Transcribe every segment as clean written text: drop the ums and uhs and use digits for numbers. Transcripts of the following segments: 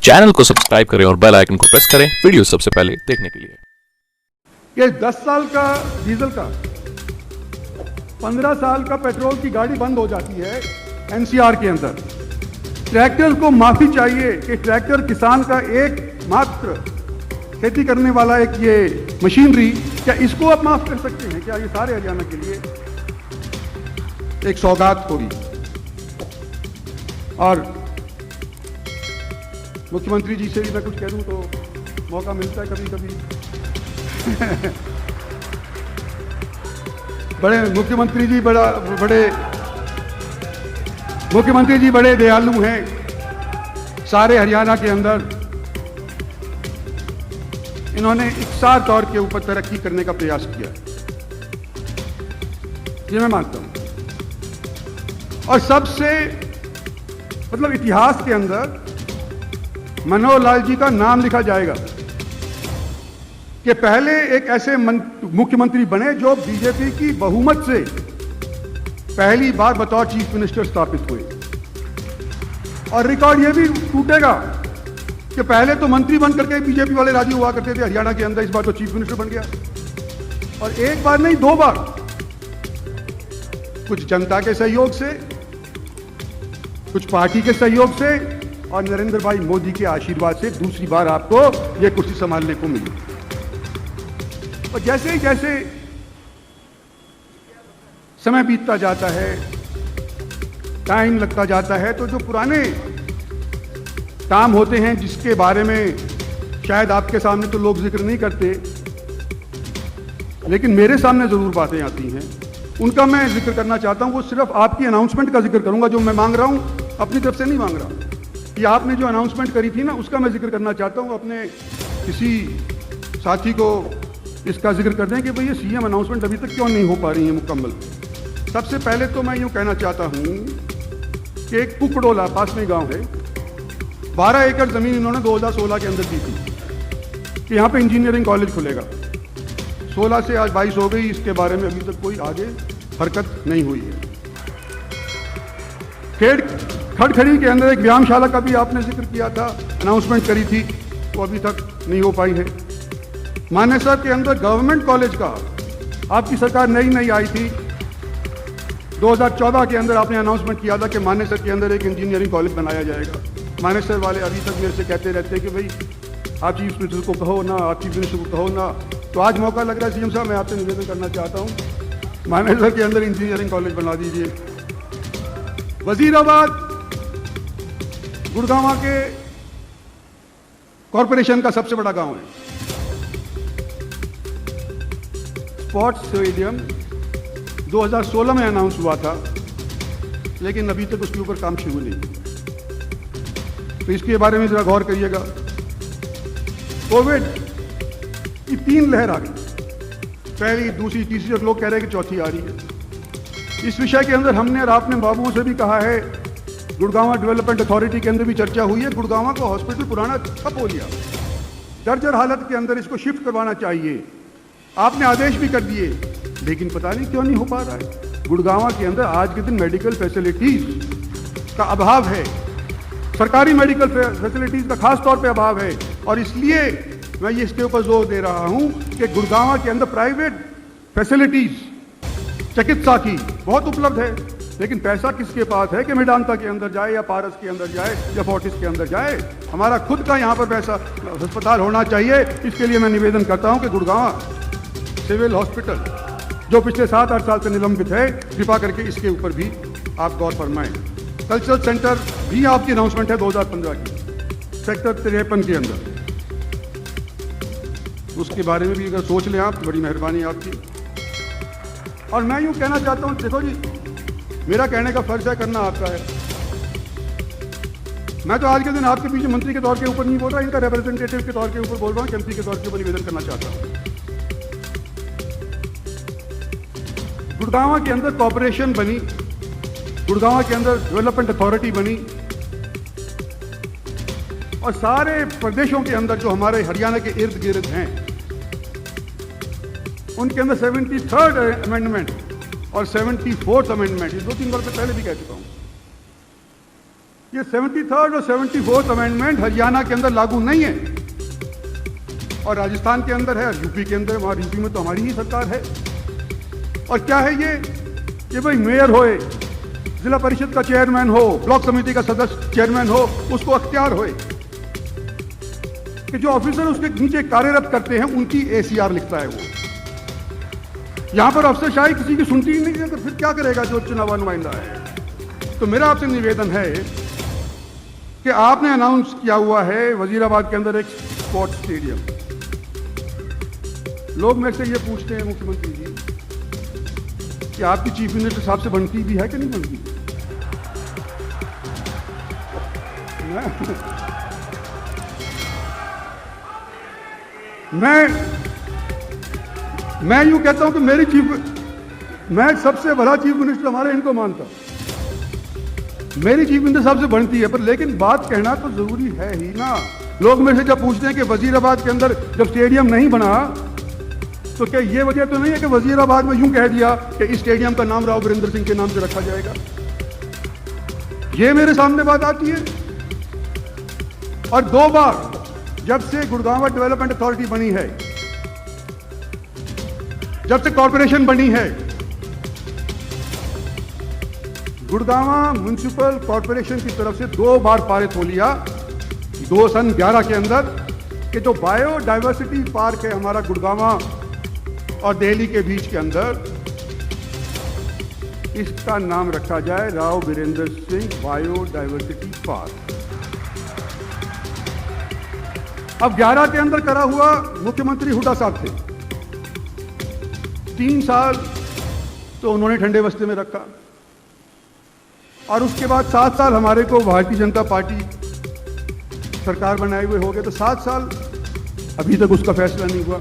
Channel को subscribe करें और बेल आइकन को प्रेस करें वीडियो सबसे पहले देखने के लिए। कि 10 साल का डीजल का 15 साल का पेट्रोल की गाड़ी बंद हो जाती है एनसीआर के अंदर। ट्रैक्टर को माफी चाहिए कि ट्रैक्टर किसान का एकमात्र खेती करने वाला एक ये मशीनरी, क्या इसको आप माफ कर सकते हैं? क्या ये सारे हरियाणा के लिए एक सौगात होगी? और मुख्यमंत्री जी से भी मैं कुछ कह दूं तो मौका मिलता है कभी कभी। मुख्यमंत्री जी बड़े दयालु हैं। सारे हरियाणा के अंदर इन्होंने इकसार तौर के ऊपर तरक्की करने का प्रयास किया, ये मैं मानता हूं। और सबसे मतलब इतिहास के अंदर मनोहर लाल जी का नाम लिखा जाएगा कि पहले एक ऐसे मुख्यमंत्री बने जो बीजेपी की बहुमत से पहली बार बतौर चीफ मिनिस्टर स्थापित हुए। और रिकॉर्ड यह भी टूटेगा कि पहले तो मंत्री बन करके बीजेपी वाले राजी हुआ करते थे हरियाणा के अंदर, इस बार तो चीफ मिनिस्टर बन गया। और एक बार नहीं 2 बार, कुछ जनता के सहयोग से, कुछ पार्टी के सहयोग से और नरेंद्र भाई मोदी के आशीर्वाद से दूसरी बार आपको यह कुर्सी संभालने को मिली। और जैसे ही जैसे समय बीतता जाता है, टाइम लगता जाता है, तो जो पुराने काम होते हैं जिसके बारे में शायद आपके सामने तो लोग जिक्र नहीं करते, लेकिन मेरे सामने जरूर बातें आती हैं, उनका मैं जिक्र करना चाहता हूं। वो सिर्फ आपकी अनाउंसमेंट का जिक्र करूंगा जो मैं मांग रहा हूं, अपनी तरफ से नहीं मांग रहा। ये आपने जो अनाउंसमेंट करी थी ना, उसका मैं जिक्र करना चाहता हूं। अपने किसी साथी को इसका जिक्र कर दें कि भाई ये सीएम अनाउंसमेंट अभी तक क्यों नहीं हो पा रही है मुकम्मल। सबसे पहले तो मैं यूं कहना चाहता हूं कि एक कुकड़ोला पास में गांव है, 12 एकड़ जमीन इन्होंने 2016 के अंदर दी थी कि यहाँ पे इंजीनियरिंग कॉलेज खुलेगा। 16 से आज 22 हो गई, इसके बारे में अभी तक कोई आगे हरकत नहीं हुई है। खड़खड़ी के अंदर एक व्यायामशाला का भी आपने जिक्र किया था, अनाउंसमेंट करी थी, वो अभी तक नहीं हो पाई है। मानेसर के अंदर गवर्नमेंट कॉलेज का आपकी सरकार नई आई थी, 2014 के अंदर आपने अनाउंसमेंट किया था कि मानेसर के अंदर एक इंजीनियरिंग कॉलेज बनाया जाएगा। मानेसर वाले अभी तक मेरे से कहते रहते हैं कि भाई आप चीफ मिनिस्टर को कहो ना, आप चीफ मिनिस्टर को कहो ना। तो आज मौका लग रहा है सीएम साहब, मैं आपसे निवेदन करना चाहता हूँ मानेसर के अंदर इंजीनियरिंग कॉलेज बना दीजिए। वजीराबाद गुड़गांव के कॉरपोरेशन का सबसे बड़ा गांव है। स्पोर्ट्स स्टेडियम 2016 में अनाउंस हुआ था, लेकिन अभी तक उसके ऊपर काम शुरू नहीं। तो इसके बारे में जरा गौर करिएगा। कोविड की 3 लहर आ गई, पहली, दूसरी, तीसरी, और लोग कह रहे हैं कि चौथी आ रही है। इस विषय के अंदर हमने और आपने बाबुओं से भी कहा है, गुड़गांव डेवलपमेंट अथॉरिटी के अंदर भी चर्चा हुई है। गुड़गांव का हॉस्पिटल पुराना ठप हो गया, जर्जर हालत के अंदर, इसको शिफ्ट करवाना चाहिए। आपने आदेश भी कर दिए, लेकिन पता नहीं क्यों नहीं हो पा रहा है। गुड़गांव के अंदर आज के दिन मेडिकल फैसिलिटीज का अभाव है, सरकारी मेडिकल फैसिलिटीज का खास तौर पे अभाव है। और इसलिए मैं ये इसके ऊपर जोर दे रहा हूं कि गुड़गांव के अंदर प्राइवेट फैसिलिटीज चिकित्सा की बहुत उपलब्ध है, लेकिन पैसा किसके पास है कि मेदांता के अंदर जाए या पारस के अंदर जाए या फोर्टिस के अंदर जाए? हमारा खुद का यहाँ पर पैसा अस्पताल होना चाहिए। इसके लिए मैं निवेदन करता हूँ कि गुड़गांव सिविल हॉस्पिटल जो पिछले 7-8 साल से निलंबित है, कृपा करके इसके ऊपर भी आप गौर फरमाएं। कल्चरल सेंटर भी आपकी अनाउंसमेंट है 2015 की, सेक्टर 53 के अंदर, उसके बारे में भी अगर सोच लें आप, बड़ी मेहरबानी आपकी। और मैं यूं कहना चाहता हूं, देखो जी, मेरा कहने का फर्ज है, करना आपका है। मैं तो आज के दिन आपके पीछे मंत्री के तौर के ऊपर नहीं बोल रहा, इनका रिप्रेजेंटेटिव के तौर के ऊपर बोल रहा हूं, एमपी के तौर के ऊपर निवेदन करना चाहता हूं। गुड़गांव के अंदर कॉर्पोरेशन बनी, गुड़गांव के अंदर डेवलपमेंट अथॉरिटी बनी, और सारे प्रदेशों के अंदर जो हमारे हरियाणा के इर्द गिर्द हैं, उनके अंदर 73rd अमेंडमेंट और 74th अमेंडमेंट, ये 2-3 बार से पहले भी कह चुका हूं, कि 73rd और 74th अमेंडमेंट हरियाणा के अंदर लागू नहीं है और राजस्थान के अंदर है और यूपी के अंदर, वहां यूपी में तो हमारी ही सरकार है। और क्या है ये कि भाई मेयर होए, जिला परिषद का चेयरमैन हो, ब्लॉक समिति का सदस्य चेयरमैन हो, उसको अख्तियार होए कि जो ऑफिसर उसके नीचे कार्यरत करते हैं उनकी ACR लिखता है वो। यहां पर अफसरशाही किसी की सुनती ही नहीं है, तो फिर क्या करेगा जो चुनाव नुमाइंदा है। तो मेरा आपसे निवेदन है कि आपने अनाउंस किया हुआ है वजीराबाद के अंदर एक स्पोर्ट्स स्टेडियम। लोग मेरे से ये पूछते हैं मुख्यमंत्री जी कि आपकी चीफ मिनिस्टर साहब से बनती भी है कि नहीं बनती। मैं यूं कहता हूं कि मैं सबसे बड़ा चीफ मिनिस्टर हमारे इनको मानता हूं, मेरी चीफ मिनिस्टर साहब से बनती है, पर लेकिन बात कहना तो जरूरी है ही ना। लोग मेरे से जब पूछते हैं कि वजीराबाद के अंदर जब स्टेडियम नहीं बना तो क्या ये वजह तो नहीं है कि वजीराबाद में यूं कह दिया कि इस स्टेडियम का नाम राव वीरेंद्र सिंह के नाम से रखा जाएगा। ये मेरे सामने बात आती है। और 2 बार जब से गुड़गांव डेवलपमेंट अथॉरिटी बनी है, जब से कॉर्पोरेशन बनी है, गुड़गांव म्युनिसिपल कॉर्पोरेशन की तरफ से 2 बार पारित हो लिया 2011 के अंदर कि जो बायोडाइवर्सिटी पार्क है हमारा गुड़गांव और दिल्ली के बीच के अंदर, इसका नाम रखा जाए राव वीरेंद्र सिंह बायोडाइवर्सिटी पार्क। अब 11 के अंदर करा हुआ मुख्यमंत्री हुड्डा साहब थे। 3 साल तो उन्होंने ठंडे बस्ते में रखा और उसके बाद 7 साल हमारे को भारतीय जनता पार्टी सरकार बनाए हुए हो गए, तो 7 साल अभी तक उसका फैसला नहीं हुआ।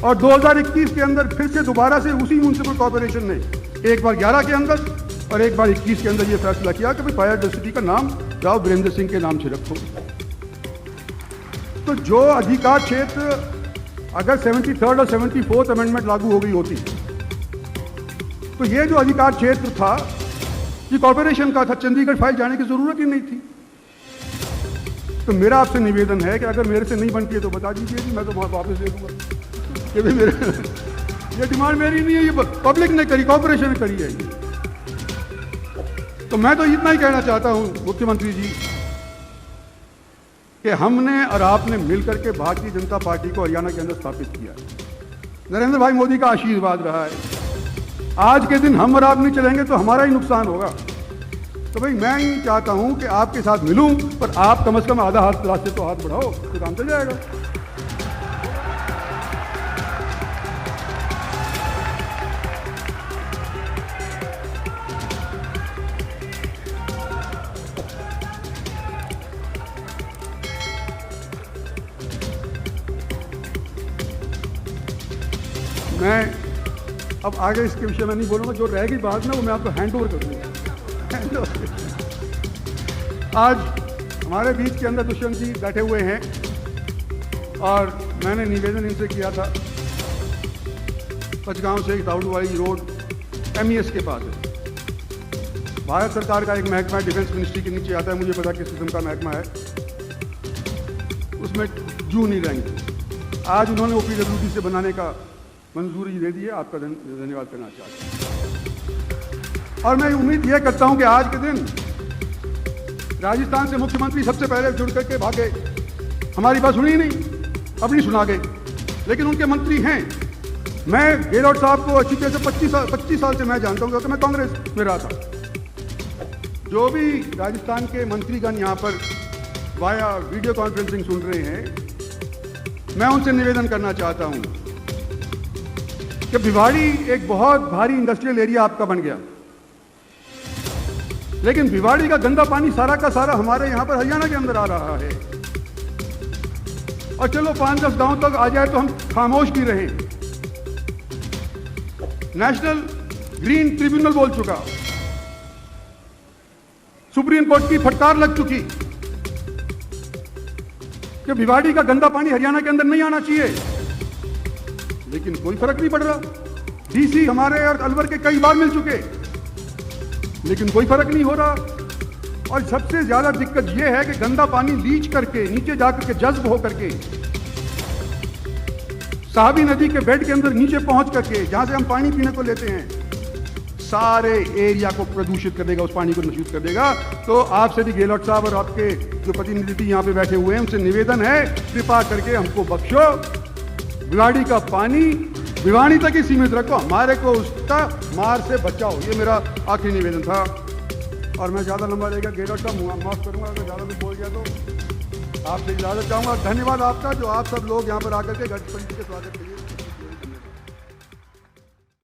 और 2021 के अंदर फिर से दोबारा से उसी म्युनिसिपल कॉर्पोरेशन ने एक बार 11 के अंदर और एक बार 21 के अंदर यह फैसला किया कि भाई बायोडाइवर्सिटी का नाम राव वीरेंद्र सिंह के नाम से रखो। तो जो अधिकार क्षेत्र अगर 73rd और 74th अमेंडमेंट लागू हो गई होती तो ये जो अधिकार क्षेत्र था ये कॉर्पोरेशन का था, चंडीगढ़ फाइल जाने की जरूरत ही नहीं थी। तो मेरा आपसे निवेदन है कि अगर मेरे से नहीं बनती है तो बता दीजिए कि मैं तो वापस ले लूंगा कि भाई मेरे ये डिमांड मेरी नहीं है, ये पब्लिक ने करी, कॉर्पोरेशन ने करी है। तो मैं तो इतना ही कहना चाहता हूं मुख्यमंत्री जी कि हमने और आपने मिलकर के भारतीय जनता पार्टी को हरियाणा के अंदर स्थापित किया। नरेंद्र भाई मोदी का आशीर्वाद रहा है। आज के दिन हम और आप नहीं चलेंगे तो हमारा ही नुकसान होगा। तो भाई मैं ही चाहता हूं कि आपके साथ मिलूं, पर आप कम से कम आधा हाथ रास्ते तो हाथ बढ़ाओ तो काम चल जाएगा। मैं अब आगे इसके विषय में नहीं बोलूंगा, जो रहेगी बात ना वो मैं आपको हैंड ओवर कर दूंगा। आज हमारे बीच के अंदर दुष्यंत जी बैठे हुए हैं और मैंने निवेदन इनसे किया था, पचगांव से ताउडवाली रोड MES के पास है। भारत सरकार का एक महकमा डिफेंस मिनिस्ट्री के नीचे आता है, मुझे पता किस किस्म का महकमा है, उसमें जू नहीं रहेंगे। आज उन्होंने OPWD से बनाने का मंजूरी दे दी है, आपका धन्यवाद करना चाहता हूँ। और मैं उम्मीद यह करता हूं कि आज के दिन राजस्थान से मुख्यमंत्री सबसे पहले जुड़ करके भागे, हमारी बात सुनी नहीं, अपनी सुना गए, लेकिन उनके मंत्री हैं। मैं गहलोत साहब को अच्छी तरह से 25 साल से मैं जानता हूं, क्योंकि मैं कांग्रेस में रहा था। जो भी राजस्थान के मंत्रीगण यहाँ पर वाया वीडियो कॉन्फ्रेंसिंग सुन रहे हैं, मैं उनसे निवेदन करना चाहता हूं कि भिवाड़ी एक बहुत भारी इंडस्ट्रियल एरिया आपका बन गया, लेकिन भिवाड़ी का गंदा पानी सारा का सारा हमारे यहां पर हरियाणा के अंदर आ रहा है। और चलो 5-10 गांव तक आ जाए तो हम खामोश भी रहें। नेशनल ग्रीन ट्रिब्यूनल बोल चुका, सुप्रीम कोर्ट की फटकार लग चुकी कि भिवाड़ी का गंदा पानी हरियाणा के अंदर नहीं आना चाहिए, लेकिन कोई फर्क नहीं पड़ रहा। DC हमारे और अलवर के कई बार मिल चुके, लेकिन कोई फर्क नहीं हो रहा। और सबसे ज्यादा दिक्कत यह है कि गंदा पानी लीच करके नीचे जाकर के जज्ब हो करके साहबी नदी के बेड के अंदर नीचे पहुंच करके जहां से हम पानी पीने को लेते हैं सारे एरिया को प्रदूषित कर देगा, उस पानी को दूषित कर देगा। तो आपसे भी गेहलोत साहब और आपके जो प्रतिनिधि यहाँ पे बैठे हुए हैं उनसे निवेदन है, कृपा करके हमको बख्शो, भिवाड़ी का पानी भिवाड़ी तक ही सीमित रखो, हमारे को उसका मार से बचाओ। ये मेरा आखिरी निवेदन था और मैं ज़्यादा लंबा रहेगा गेहलोत साहब माफ करूँगा अगर ज़्यादा भी बोल गया तो आपसे इजाज़त चाहूँगा। धन्यवाद आपका जो आप सब लोग यहाँ पर आकर के गणपति के स्वागत